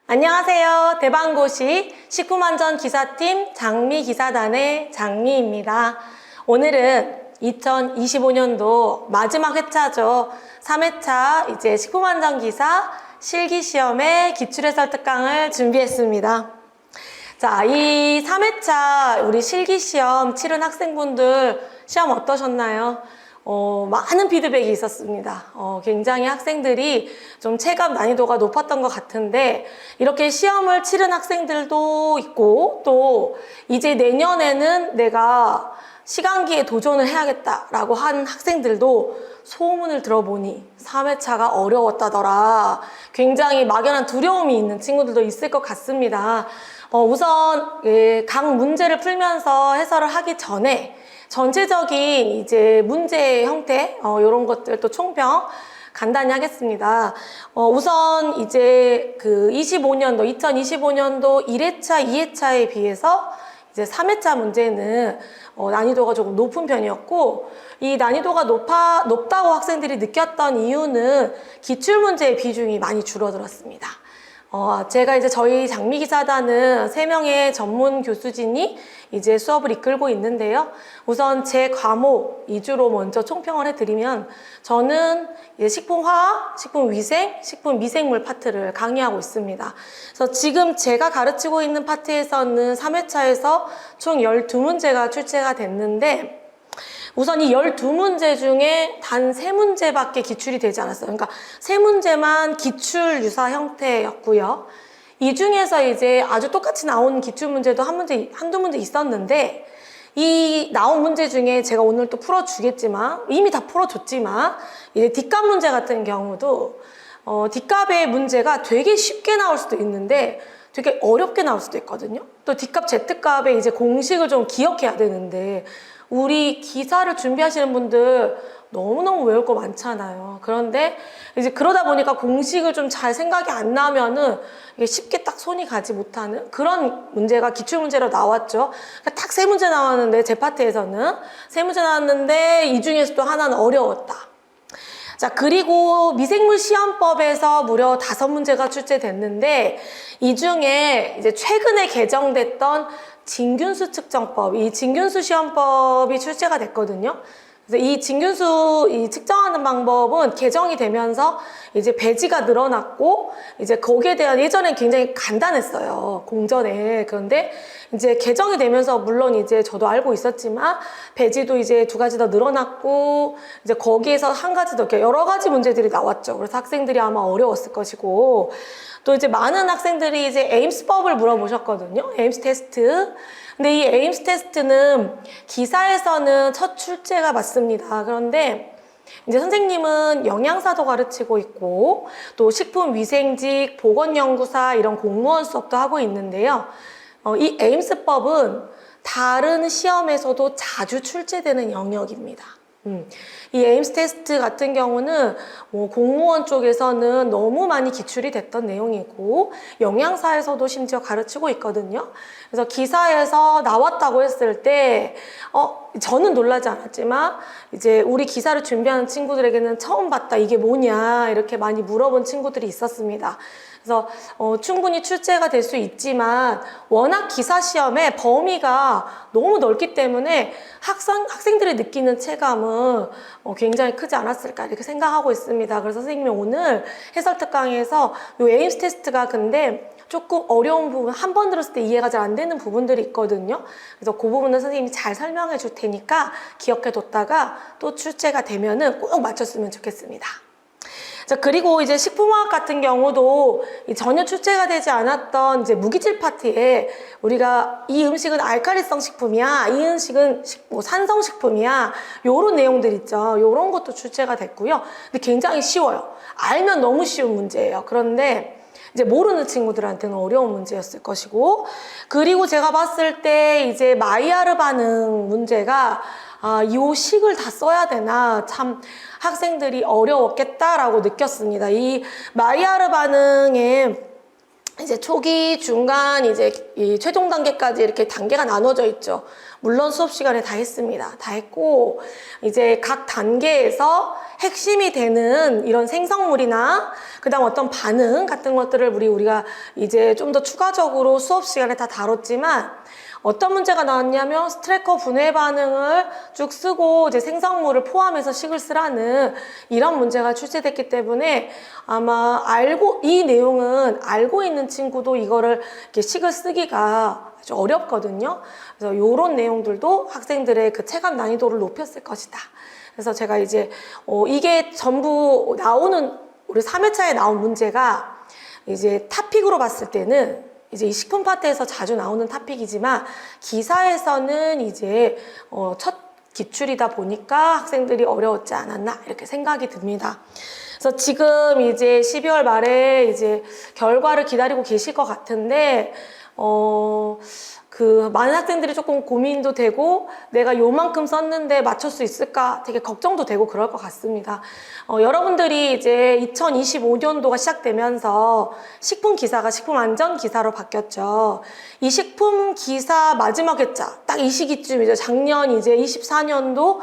안녕하세요. 대방고시 식품안전기사팀 장미기사단의 장미입니다. 오늘은 2025년도 마지막 회차죠. 3회차 이제 식품안전기사 실기시험의 기출해설 특강을 준비했습니다. 자, 이 3회차 우리 실기시험 치른 학생분들 시험 어떠셨나요? 많은 피드백이 있었습니다. 굉장히 학생들이 좀 체감 난이도가 높았던 것 같은데, 이렇게 시험을 치른 학생들도 있고, 또 이제 내년에는 내가 시간기에 도전을 해야겠다라고 한 학생들도 소문을 들어보니 3회차가 어려웠다더라. 굉장히 막연한 두려움이 있는 친구들도 있을 것 같습니다. 우선 각 문제를 풀면서 해설을 하기 전에 전체적인 이제 문제의 형태, 이런 것들 또 총평 간단히 하겠습니다. 우선 이제 2025년도 1회차, 2회차에 비해서 이제 3회차 문제는 난이도가 조금 높은 편이었고, 이 난이도가 높다고 학생들이 느꼈던 이유는 기출문제의 비중이 많이 줄어들었습니다. 제가 이제 저희 장미기사단은 3명의 전문 교수진이 이제 수업을 이끌고 있는데요. 우선 제 과목 위주로 먼저 총평을 해드리면, 저는 이제 식품화학, 식품위생, 식품미생물 파트를 강의하고 있습니다. 그래서 지금 제가 가르치고 있는 파트에서는 3회차에서 총 12문제가 출제가 됐는데, 우선 이 12문제 중에 단 3문제밖에 기출이 되지 않았어요. 그러니까 3문제만 기출 유사 형태였고요. 이 중에서 이제 아주 똑같이 나온 기출 문제도 한두 문제 있었는데, 이 나온 문제 중에 제가 오늘 또 풀어주겠지만, 이미 다 풀어줬지만, 이제 D값 문제 같은 경우도, D값의 문제가 되게 쉽게 나올 수도 있는데, 되게 어렵게 나올 수도 있거든요. 또 D값, Z값의 이제 공식을 좀 기억해야 되는데, 우리 기사를 준비하시는 분들 너무너무 외울 거 많잖아요. 그런데 이제 그러다 보니까 공식을 좀 잘 생각이 안 나면은 이게 쉽게 딱 손이 가지 못하는 그런 문제가 기출문제로 나왔죠. 그러니까 딱 3문제 나왔는데, 제 파트에서는 3문제 나왔는데 이 중에서도 하나는 어려웠다. 자, 그리고 미생물 시험법에서 무려 5문제가 출제됐는데, 이 중에 이제 최근에 개정됐던 진균수 측정법, 이 진균수 시험법이 출제가 됐거든요. 그래서 이 진균수 측정하는 방법은 개정이 되면서 이제 배지가 늘어났고, 이제 거기에 대한 예전엔 굉장히 간단했어요, 공전에. 그런데 이제 개정이 되면서 물론 이제 저도 알고 있었지만 배지도 이제 2가지 더 늘어났고, 이제 거기에서 한 가지 더 이렇게 여러 가지 문제들이 나왔죠. 그래서 학생들이 아마 어려웠을 것이고, 또 이제 많은 학생들이 이제 에임스법을 물어보셨거든요. 에임스 테스트. 근데 이 에임스 테스트는 기사에서는 첫 출제가 맞습니다. 그런데 이제 선생님은 영양사도 가르치고 있고, 또 식품위생직, 보건연구사 이런 공무원 수업도 하고 있는데요. 이 에임스법은 다른 시험에서도 자주 출제되는 영역입니다. 이 에임스 테스트 같은 경우는 공무원 쪽에서는 너무 많이 기출이 됐던 내용이고, 영양사에서도 심지어 가르치고 있거든요. 그래서 기사에서 나왔다고 했을 때 저는 놀라지 않았지만 이제 우리 기사를 준비하는 친구들에게는 처음 봤다, 이게 뭐냐, 이렇게 많이 물어본 친구들이 있었습니다. 그래서 충분히 출제가 될 수 있지만, 워낙 기사 시험의 범위가 너무 넓기 때문에 학생들이 느끼는 체감은 굉장히 크지 않았을까, 이렇게 생각하고 있습니다. 그래서 선생님이 오늘 해설 특강에서 이 에임스 테스트가 근데 조금 어려운 부분, 한 번 들었을 때 이해가 잘 안 되는 부분들이 있거든요. 그래서 그 부분은 선생님이 잘 설명해 줄 테니까 기억해 뒀다가 또 출제가 되면은 꼭 맞췄으면 좋겠습니다. 자, 그리고 이제 식품화학 같은 경우도 전혀 출제가 되지 않았던 이제 무기질 파트에 우리가 이 음식은 알칼리성 식품이야, 이 음식은 산성 식품이야, 요런 내용들 있죠. 요런 것도 출제가 됐고요. 근데 굉장히 쉬워요. 알면 너무 쉬운 문제예요. 그런데 이제 모르는 친구들한테는 어려운 문제였을 것이고, 그리고 제가 봤을 때 이제 마이야르 반응 문제가 이 식을 다 써야 되나, 참 학생들이 어려웠겠다라고 느꼈습니다. 이 마이야르 반응에 이제 초기, 중간, 이제 이 최종 단계까지 이렇게 단계가 나눠져 있죠. 물론 수업 시간에 다 했습니다. 다 했고 이제 각 단계에서 핵심이 되는 이런 생성물이나 그다음 어떤 반응 같은 것들을 우리가 이제 좀 더 추가적으로 수업 시간에 다 다뤘지만 어떤 문제가 나왔냐면 스트레커 분해 반응을 쭉 쓰고 이제 생성물을 포함해서 식을 쓰라는 이런 문제가 출제됐기 때문에 아마 이 내용은 알고 있는 친구도 이거를 이렇게 식을 쓰기가 아주 어렵거든요. 그래서 이런 내용들도 학생들의 그 체감 난이도를 높였을 것이다. 그래서 제가 이제 이게 전부 나오는 우리 3회차에 나온 문제가 이제 타픽으로 봤을 때는 이제 이 식품 파트에서 자주 나오는 토픽이지만 기사에서는 이제 첫 기출이다 보니까 학생들이 어려웠지 않았나 이렇게 생각이 듭니다. 그래서 지금 이제 12월 말에 이제 결과를 기다리고 계실 것 같은데 많은 학생들이 조금 고민도 되고 내가 요만큼 썼는데 맞출 수 있을까 되게 걱정도 되고 그럴 것 같습니다. 여러분들이 이제 2025년도가 시작되면서 식품 기사가 식품 안전 기사로 바뀌었죠. 이 식품 기사 마지막 회차 딱 이 시기쯤이죠. 작년 이제 24년도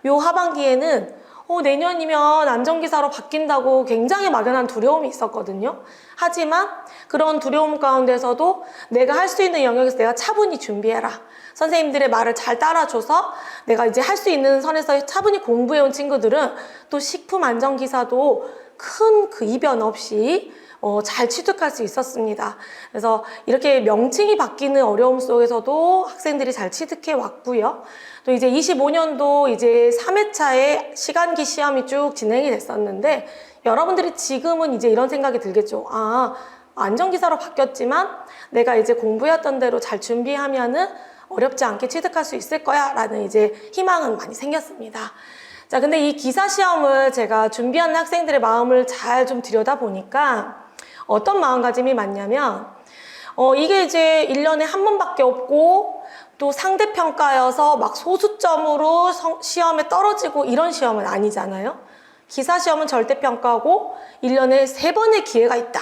요 하반기에는 내년이면 안전기사로 바뀐다고 굉장히 막연한 두려움이 있었거든요. 하지만 그런 두려움 가운데서도 내가 할 수 있는 영역에서 내가 차분히 준비해라. 선생님들의 말을 잘 따라줘서 내가 이제 할 수 있는 선에서 차분히 공부해온 친구들은 또 식품 안전기사도 큰 그 이변 없이 잘 취득할 수 있었습니다. 그래서 이렇게 명칭이 바뀌는 어려움 속에서도 학생들이 잘 취득해 왔고요. 또 이제 25년도 이제 3회차의 시간기 시험이 쭉 진행이 됐었는데 여러분들이 지금은 이제 이런 생각이 들겠죠. 안전기사로 바뀌었지만 내가 이제 공부했던 대로 잘 준비하면은 어렵지 않게 취득할 수 있을 거야 라는 이제 희망은 많이 생겼습니다. 자, 근데 이 기사 시험을 제가 준비하는 학생들의 마음을 잘 좀 들여다보니까 어떤 마음가짐이 맞냐면 이게 이제 1년에 한 번밖에 없고 또 상대평가여서 막 소수점으로 시험에 떨어지고 이런 시험은 아니잖아요. 기사 시험은 절대평가고 1년에 3번의 기회가 있다.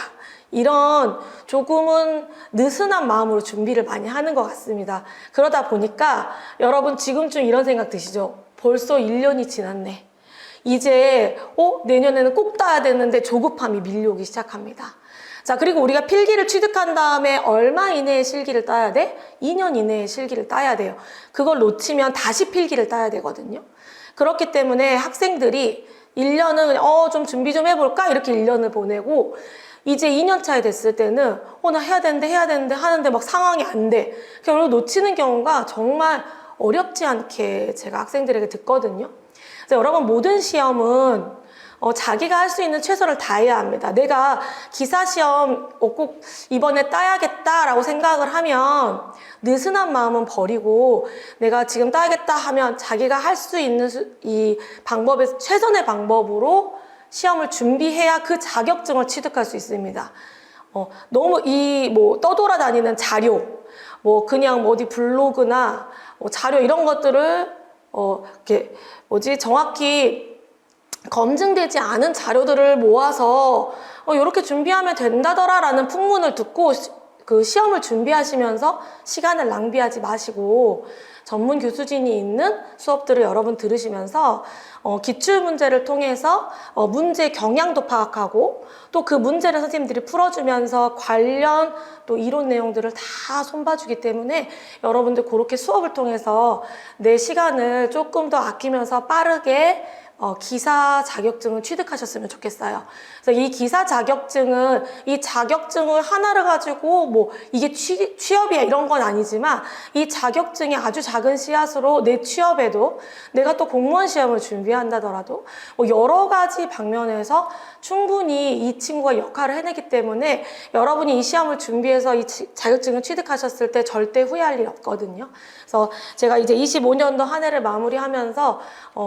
이런 조금은 느슨한 마음으로 준비를 많이 하는 것 같습니다. 그러다 보니까 여러분 지금쯤 이런 생각 드시죠? 벌써 1년이 지났네. 이제 내년에는 꼭 따야 되는데 조급함이 밀려오기 시작합니다. 자, 그리고 우리가 필기를 취득한 다음에 얼마 이내에 실기를 따야 돼? 2년 이내에 실기를 따야 돼요. 그걸 놓치면 다시 필기를 따야 되거든요. 그렇기 때문에 학생들이 1년은 좀 준비 좀 해볼까? 이렇게 1년을 보내고 이제 2년 차에 됐을 때는 나 해야 되는데 하는데 막 상황이 안 돼. 결국 놓치는 경우가 정말 어렵지 않게 제가 학생들에게 듣거든요. 그래서 여러분 모든 시험은 자기가 할 수 있는 최선을 다해야 합니다. 내가 기사 시험 꼭 이번에 따야겠다라고 생각을 하면 느슨한 마음은 버리고 내가 지금 따야겠다 하면 자기가 할 수 있는 이 방법에서 최선의 방법으로 시험을 준비해야 그 자격증을 취득할 수 있습니다. 너무 떠돌아다니는 자료, 그냥 어디 블로그나 자료 이런 것들을 정확히 검증되지 않은 자료들을 모아서 이렇게 준비하면 된다더라라는 풍문을 듣고 그 시험을 준비하시면서 시간을 낭비하지 마시고 전문 교수진이 있는 수업들을 여러분 들으시면서 기출 문제를 통해서 문제 경향도 파악하고 또 그 문제를 선생님들이 풀어주면서 관련 또 이론 내용들을 다 손봐주기 때문에 여러분들 그렇게 수업을 통해서 내 시간을 조금 더 아끼면서 빠르게 기사 자격증을 취득하셨으면 좋겠어요. 그래서 이 기사 자격증은 이 자격증을 하나를 가지고 이게 취업이야 이런 건 아니지만 이 자격증이 아주 작은 씨앗으로 내 취업에도 내가 또 공무원 시험을 준비한다더라도 여러 가지 방면에서 충분히 이 친구가 역할을 해내기 때문에 여러분이 이 시험을 준비해서 이 자격증을 취득하셨을 때 절대 후회할 일 없거든요. 그래서 제가 이제 25년도 한 해를 마무리하면서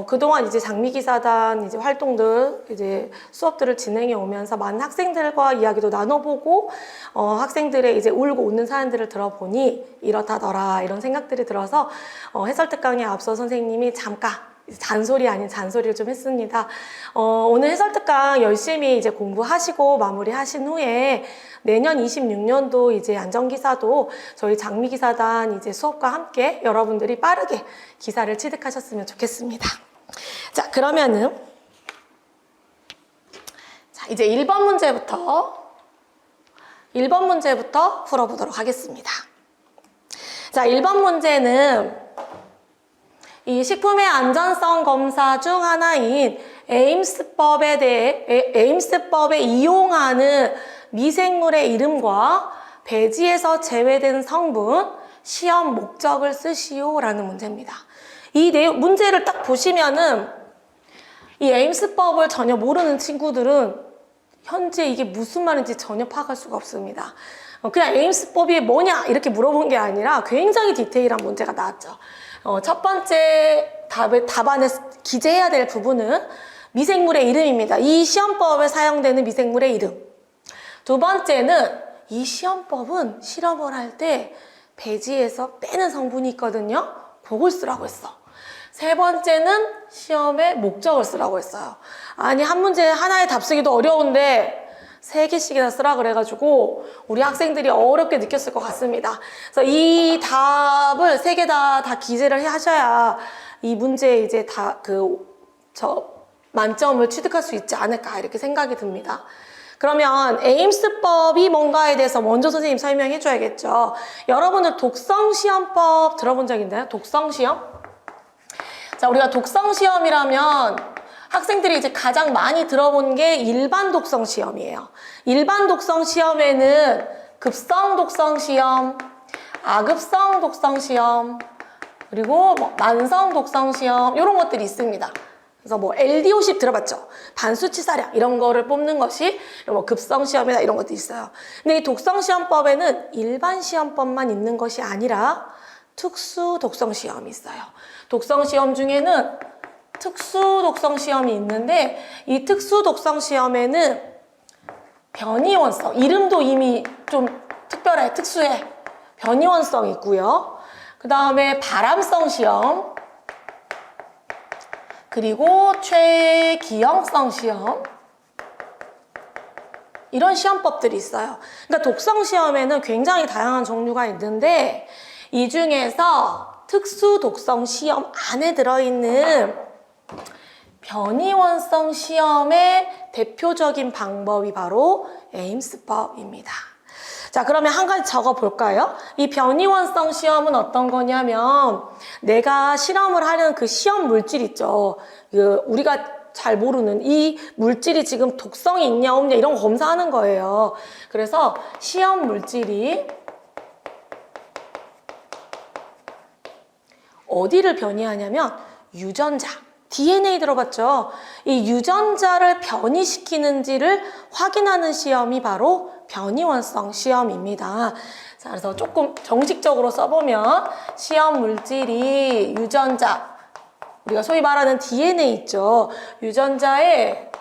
그동안 이제 장미기사단 이제 활동들 이제 수업들을 진행해 오면서 많은 학생들과 이야기도 나눠보고 학생들의 이제 울고 웃는 사연들을 들어보니 이렇다더라 이런 생각들이 들어서 해설특강에 앞서 선생님이 잠깐 잔소리 아닌 잔소리를 좀 했습니다. 오늘 해설특강 열심히 이제 공부하시고 마무리하신 후에 내년 26년도 이제 안전기사도 저희 장미기사단 이제 수업과 함께 여러분들이 빠르게 기사를 취득하셨으면 좋겠습니다. 자, 그러면은 자, 이제 1번 문제부터 풀어보도록 하겠습니다. 자, 1번 문제는 이 식품의 안전성 검사 중 하나인 에임스법에 이용하는 미생물의 이름과 배지에서 제외된 성분, 시험 목적을 쓰시오 라는 문제입니다. 이 문제를 딱 보시면은 이 에임스법을 전혀 모르는 친구들은 현재 이게 무슨 말인지 전혀 파악할 수가 없습니다. 그냥 에임스법이 뭐냐 이렇게 물어본 게 아니라 굉장히 디테일한 문제가 나왔죠. 첫 번째 답안에 기재해야 될 부분은 미생물의 이름입니다. 이 시험법에 사용되는 미생물의 이름. 두 번째는 이 시험법은 실험을 할 때 배지에서 빼는 성분이 있거든요. 그걸 쓰라고 했어. 세 번째는 시험의 목적을 쓰라고 했어요. 아니, 한 문제 하나에 답 쓰기도 어려운데 3개씩이나 쓰라 그래가지고 우리 학생들이 어렵게 느꼈을 것 같습니다. 그래서 이 답을 3개 다 기재를 하셔야 이 문제에 이제 만점을 취득할 수 있지 않을까 이렇게 생각이 듭니다. 그러면 에임스법이 뭔가에 대해서 먼저 선생님 설명해 줘야겠죠. 여러분들 독성시험법 들어본 적 있나요? 독성시험? 자, 우리가 독성시험이라면 학생들이 이제 가장 많이 들어본 게 일반 독성 시험이에요. 일반 독성 시험에는 급성 독성 시험, 아급성 독성 시험, 그리고 만성 독성 시험 이런 것들이 있습니다. 그래서 LD50 들어봤죠? 반수치사량 이런 거를 뽑는 것이 급성 시험이나 이런 것도 있어요. 근데 이 독성 시험법에는 일반 시험법만 있는 것이 아니라 특수 독성 시험이 있어요. 독성 시험 중에는 특수 독성 시험이 있는데 이 특수 독성 시험에는 변이원성, 이름도 이미 좀 특별해, 특수해. 변이원성이 있고요. 그 다음에 발암성 시험, 그리고 최기형성 시험, 이런 시험법들이 있어요. 그러니까 독성 시험에는 굉장히 다양한 종류가 있는데 이 중에서 특수 독성 시험 안에 들어있는 변이원성 시험의 대표적인 방법이 바로 에임스법입니다. 자, 그러면 한 가지 적어볼까요? 이 변이원성 시험은 어떤 거냐면 내가 실험을 하는 그 시험 물질 있죠. 우리가 잘 모르는 이 물질이 지금 독성이 있냐 없냐 이런 거 검사하는 거예요. 그래서 시험 물질이 어디를 변이하냐면 유전자, DNA 들어봤죠? 이 유전자를 변이시키는지를 확인하는 시험이 바로 변이원성 시험입니다. 자, 그래서 조금 정식적으로 써보면 시험 물질이 유전자, 우리가 소위 말하는 DNA 있죠? 유전자에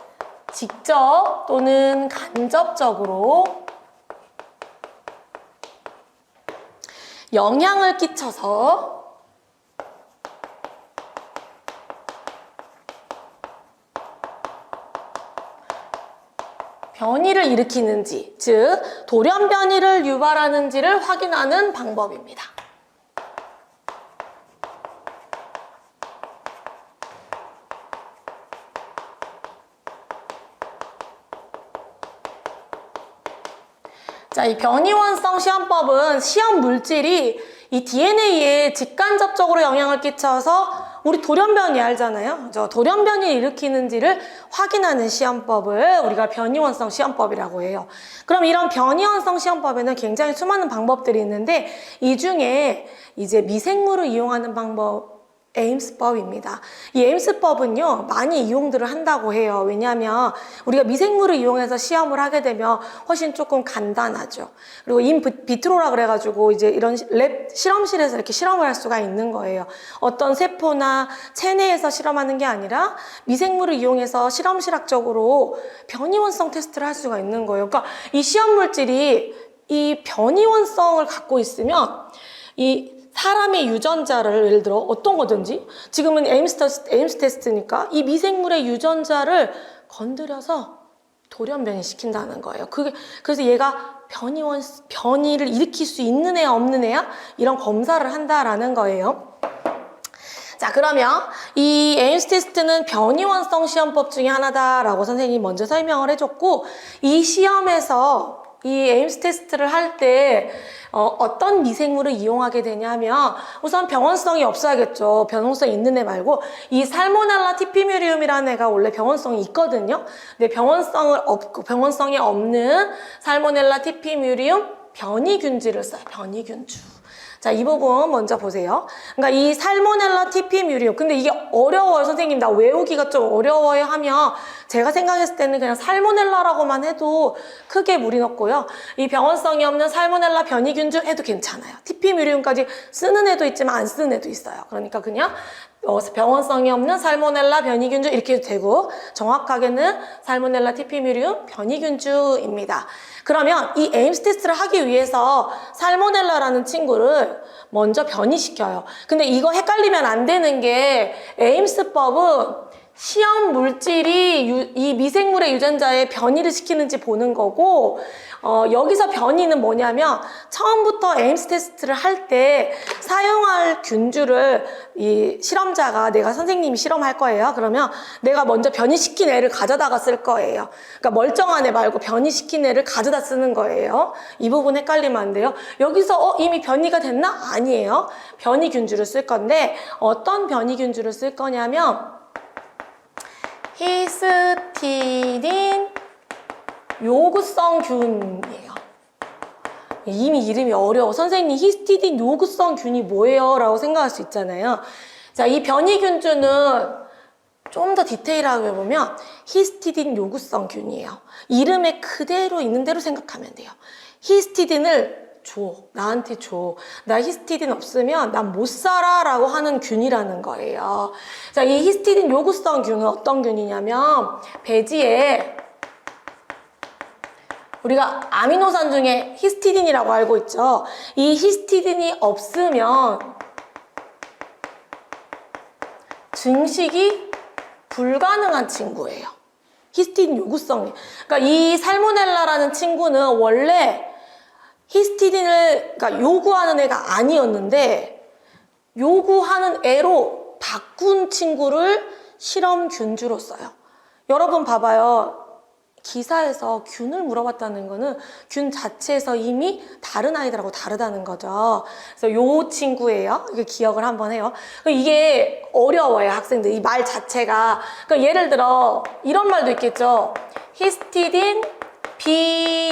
직접 또는 간접적으로 영향을 끼쳐서 변이를 일으키는지, 즉 돌연 변이를 유발하는지를 확인하는 방법입니다. 자, 이 변이원성 시험법은 시험 물질이 이 DNA에 직간접적으로 영향을 끼쳐서 우리 돌연변이 알잖아요. 돌연변이를 일으키는지를 확인하는 시험법을 우리가 변이원성 시험법이라고 해요. 그럼 이런 변이원성 시험법에는 굉장히 수많은 방법들이 있는데 이 중에 이제 미생물을 이용하는 방법, 에임스법입니다. 이 에임스법은요 많이 이용들을 한다고 해요. 왜냐하면 우리가 미생물을 이용해서 시험을 하게 되면 훨씬 조금 간단하죠. 그리고 인비트로라 그래가지고 이제 이런 랩 실험실에서 이렇게 실험을 할 수가 있는 거예요. 어떤 세포나 체내에서 실험하는 게 아니라 미생물을 이용해서 실험실학적으로 변이원성 테스트를 할 수가 있는 거예요. 그러니까 이 시험 물질이 이 변이원성을 갖고 있으면 이 사람의 유전자를 예를 들어 어떤 거든지 지금은 에임스 테스트니까 이 미생물의 유전자를 건드려서 돌연변이 시킨다는 거예요. 그래서 얘가 변이를 일으킬 수 있는 애야 없는 애야 이런 검사를 한다라는 거예요. 자, 그러면 이 에임스 테스트는 변이원성 시험법 중에 하나다라고 선생님이 먼저 설명을 해줬고, 이 시험에서 이 에임스 테스트를 할 때 어떤 미생물을 이용하게 되냐면 우선 병원성이 없어야겠죠. 병원성이 있는 애 말고 이 살모넬라 티피뮤리움이라는 애가 원래 병원성이 있거든요. 근데 병원성이 없는 살모넬라 티피뮤리움 변이균주를 써요. 변이균주. 자, 이 부분 먼저 보세요. 그러니까 이 살모넬라 티피뮤리움. 근데 이게 어려워요. 선생님, 나 외우기가 좀 어려워요 하면 제가 생각했을 때는 그냥 살모넬라라고만 해도 크게 무리 없고요. 이 병원성이 없는 살모넬라 변이균주 해도 괜찮아요. 티피뮤리움까지 쓰는 애도 있지만 안 쓰는 애도 있어요. 그러니까 그냥 병원성이 없는 살모넬라 변이균주 이렇게 해도 되고, 정확하게는 살모넬라 티피뮤리움 변이균주입니다. 그러면 이 에임스 테스트를 하기 위해서 살모넬라라는 친구를 먼저 변이시켜요. 근데 이거 헷갈리면 안 되는 게 에임스법은 시험 물질이 이 미생물의 유전자에 변이를 시키는지 보는 거고, 여기서 변이는 뭐냐면 처음부터 에임스 테스트를 할 때 사용할 균주를 이 실험자가, 내가 선생님이 실험할 거예요. 그러면 내가 먼저 변이시킨 애를 가져다가 쓸 거예요. 그러니까 멀쩡한 애 말고 변이시킨 애를 가져다 쓰는 거예요. 이 부분 헷갈리면 안 돼요. 여기서 이미 변이가 됐나? 아니에요. 변이 균주를 쓸 건데 어떤 변이 균주를 쓸 거냐면 히스티딘 요구성 균이에요. 이미 이름이 어려워. 선생님, 히스티딘 요구성 균이 뭐예요? 라고 생각할 수 있잖아요. 자, 이 변이균주는 좀 더 디테일하게 보면 히스티딘 요구성 균이에요. 이름에 그대로 있는 대로 생각하면 돼요. 히스티딘을 줘. 나한테 줘. 나 히스티딘 없으면 난 못 살아 라고 하는 균이라는 거예요. 자, 이 히스티딘 요구성 균은 어떤 균이냐면 배지에 우리가 아미노산 중에 히스티딘이라고 알고 있죠. 이 히스티딘이 없으면 증식이 불가능한 친구예요. 히스티딘 요구성이. 그러니까 이 살모넬라라는 친구는 원래 히스티딘을 요구하는 애가 아니었는데 요구하는 애로 바꾼 친구를 실험균주로 써요. 여러분 봐봐요. 기사에서 균을 물어봤다는 거는 균 자체에서 이미 다른 아이들하고 다르다는 거죠. 그래서 요 친구예요. 이게 기억을 한번 해요. 이게 어려워요, 학생들. 이 말 자체가. 그러니까 예를 들어 이런 말도 있겠죠. 히스티딘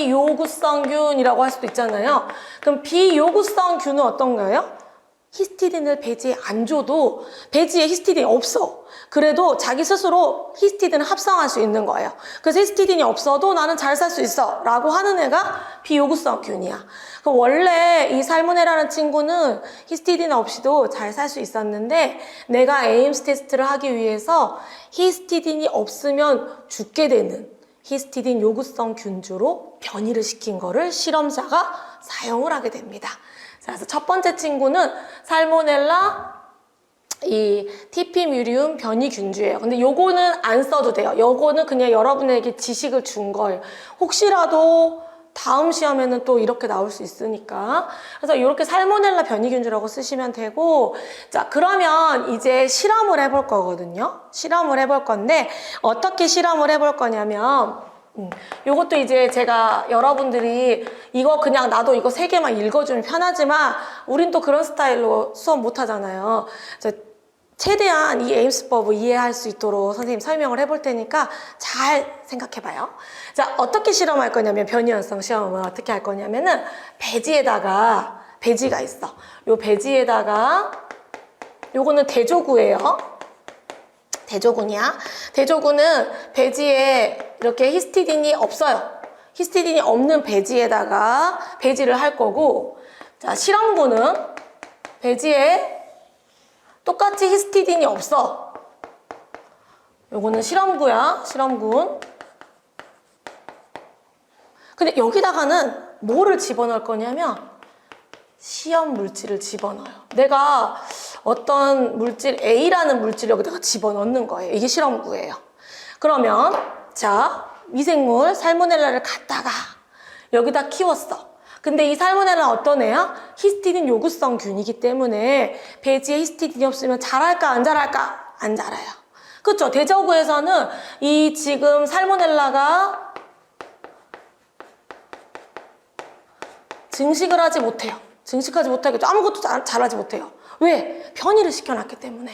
비요구성균이라고 할 수도 있잖아요. 그럼 비요구성균은 어떤 거예요? 히스티딘을 배지에 안 줘도 배지에 히스티딘이 없어. 그래도 자기 스스로 히스티딘을 합성할 수 있는 거예요. 그래서 히스티딘이 없어도 나는 잘 살 수 있어 라고 하는 애가 비요구성 균이야. 그럼 원래 이 살모넬라라는 친구는 히스티딘 없이도 잘 살 수 있었는데 사용자 에임스 테스트를 하기 위해서 히스티딘이 없으면 죽게 되는 히스티딘 요구성 균주로 변이를 시킨 거를 실험자가 사용을 하게 됩니다. 그래서 첫 번째 친구는 살모넬라 이 티피뮤리움 변이균주예요. 근데 요거는 안 써도 돼요. 요거는 그냥 여러분에게 지식을 준 거예요. 혹시라도 다음 시험에는 또 이렇게 나올 수 있으니까. 그래서 이렇게 살모넬라 변이균주라고 쓰시면 되고, 자, 그러면 이제 실험을 해볼 거거든요. 실험을 해볼 건데 어떻게 실험을 해볼 거냐면 요것도 이제 제가 여러분들이 이거 그냥 나도 이거 3개만 읽어주면 편하지만 우린 또 그런 스타일로 수업 못 하잖아요. 최대한 이 에임스법을 이해할 수 있도록 선생님 설명을 해볼 테니까 잘 생각해봐요. 자, 어떻게 실험할 거냐면 변이원성 시험은 어떻게 할 거냐면은 배지에다가 배지가 있어. 요 배지에다가 요거는 대조구예요. 대조군이야. 대조군은 배지에 이렇게 히스티딘이 없어요. 히스티딘이 없는 배지에다가 배지를 할 거고, 자, 실험군은 배지에 똑같이 히스티딘이 없어. 요거는 실험구야. 실험군. 근데 여기다가는 뭐를 집어넣을 거냐면 시험 물질을 집어넣어요. 내가 어떤 물질 A라는 물질을 여기다가 집어넣는 거예요. 이게 실험구예요. 그러면 자, 미생물 살모넬라를 갖다가 여기다 키웠어. 근데 이 살모넬라는 어떤 애야? 히스티딘 요구성 균이기 때문에 배지에 히스티딘이 없으면 자랄까 안 자랄까? 안 자라요. 그렇죠? 대저구에서는 이 지금 살모넬라가 증식을 하지 못해요. 증식하지 못하겠죠. 아무것도 잘하지 못해요. 왜? 변이를 시켜놨기 때문에.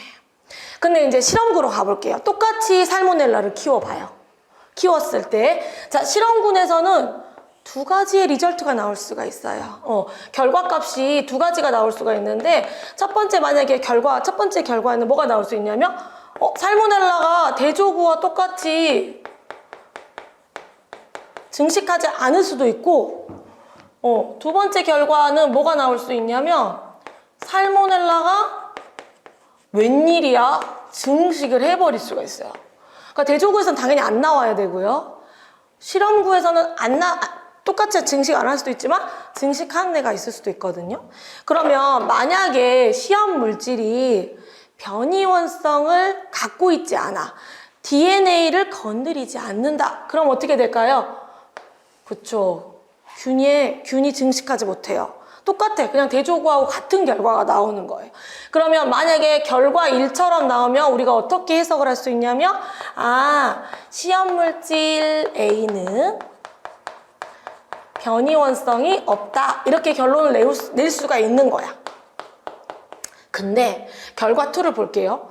근데 이제 실험구로 가볼게요. 똑같이 살모넬라를 키워봐요. 키웠을 때, 자, 실험군에서는 두 가지의 리절트가 나올 수가 있어요. 결과값이 두 가지가 나올 수가 있는데, 첫 번째 만약에 첫 번째 결과에는 뭐가 나올 수 있냐면, 살모넬라가 대조구와 똑같이 증식하지 않을 수도 있고, 두 번째 결과는 뭐가 나올 수 있냐면 살모넬라가 웬일이야 증식을 해버릴 수가 있어요. 그러니까 대조구에서는 당연히 안 나와야 되고요. 실험구에서는 똑같이 증식 안 할 수도 있지만 증식하는 애가 있을 수도 있거든요. 그러면 만약에 시험 물질이 변이원성을 갖고 있지 않아, DNA를 건드리지 않는다. 그럼 어떻게 될까요? 그쵸. 균이 증식하지 못해요. 똑같아. 그냥 대조구하고 같은 결과가 나오는 거예요. 그러면 만약에 결과 1처럼 나오면 우리가 어떻게 해석을 할 수 있냐면, 시험물질 A는 변이원성이 없다. 이렇게 결론을 낼 수가 있는 거야. 근데 결과 2를 볼게요.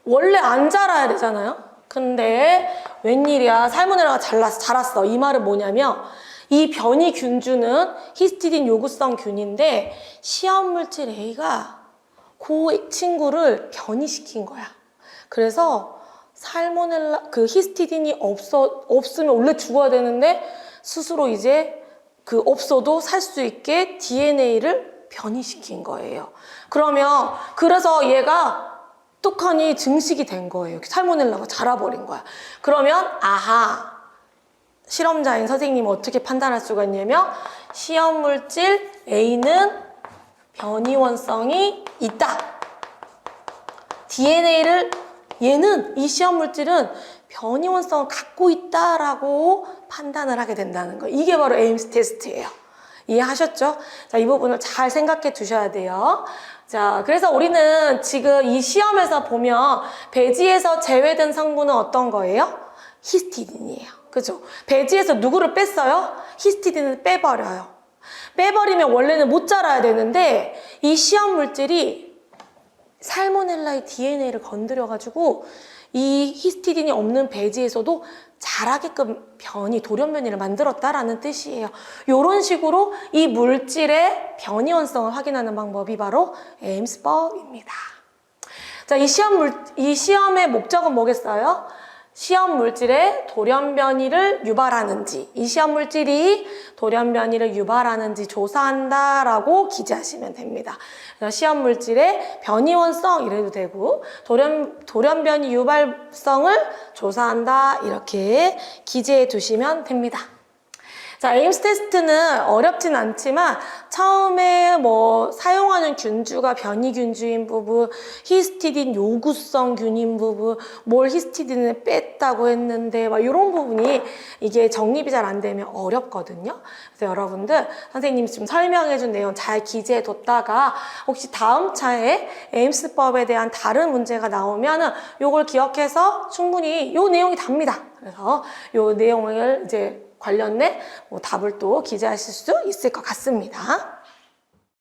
원래 안 자라야 되잖아요. 근데 웬일이야 살모넬라가 자랐어. 이 말은 뭐냐면 이 변이 균주는 히스티딘 요구성 균인데 시험물질 A가 그 친구를 변이시킨 거야. 그래서 살모넬라 히스티딘이 없으면 원래 죽어야 되는데 스스로 이제 없어도 살 수 있게 DNA를 변이시킨 거예요. 그래서 얘가 뚝하니 증식이 된 거예요. 살모넬라가 자라버린 거야. 그러면 실험자인 선생님은 어떻게 판단할 수가 있냐면 시험물질 A는 변이원성이 있다. 이 시험물질은 변이원성을 갖고 있다라고 판단을 하게 된다는 거예요. 이게 바로 에임스 테스트예요. 이해하셨죠? 자, 이 부분을 잘 생각해 두셔야 돼요. 자, 그래서 우리는 지금 이 시험에서 보면 배지에서 제외된 성분은 어떤 거예요? 히스티딘이에요. 그죠? 배지에서 누구를 뺐어요? 히스티딘을 빼버려요. 빼버리면 원래는 못 자라야 되는데 이 시험 물질이 살모넬라의 DNA를 건드려가지고 이 히스티딘이 없는 배지에서도 자라게끔 돌연변이를 만들었다라는 뜻이에요. 이런 식으로 이 물질의 변이원성을 확인하는 방법이 바로 에임스법입니다. 자, 이 시험의 목적은 뭐겠어요? 시험 물질의 돌연변이를 유발하는지, 이 시험 물질이 돌연변이를 유발하는지 조사한다라고 기재하시면 됩니다. 그래서 시험 물질의 변이원성 이래도 되고 돌연변이 유발성을 조사한다 이렇게 기재해 두시면 됩니다. 자, 에임스 테스트는 어렵진 않지만 처음에 사용하는 균주가 변이균주인 부분, 히스티딘 요구성 균인 부분, 히스티딘을 뺐다고 했는데 이런 부분이 이게 정립이 잘 안 되면 어렵거든요. 그래서 여러분들 선생님이 지금 설명해준 내용 잘 기재해 뒀다가 혹시 다음 차에 에임스법에 대한 다른 문제가 나오면은 요걸 기억해서 충분히 요 내용이 답니다. 그래서 요 내용을 이제 관련된 답을 또 기재하실 수 있을 것 같습니다.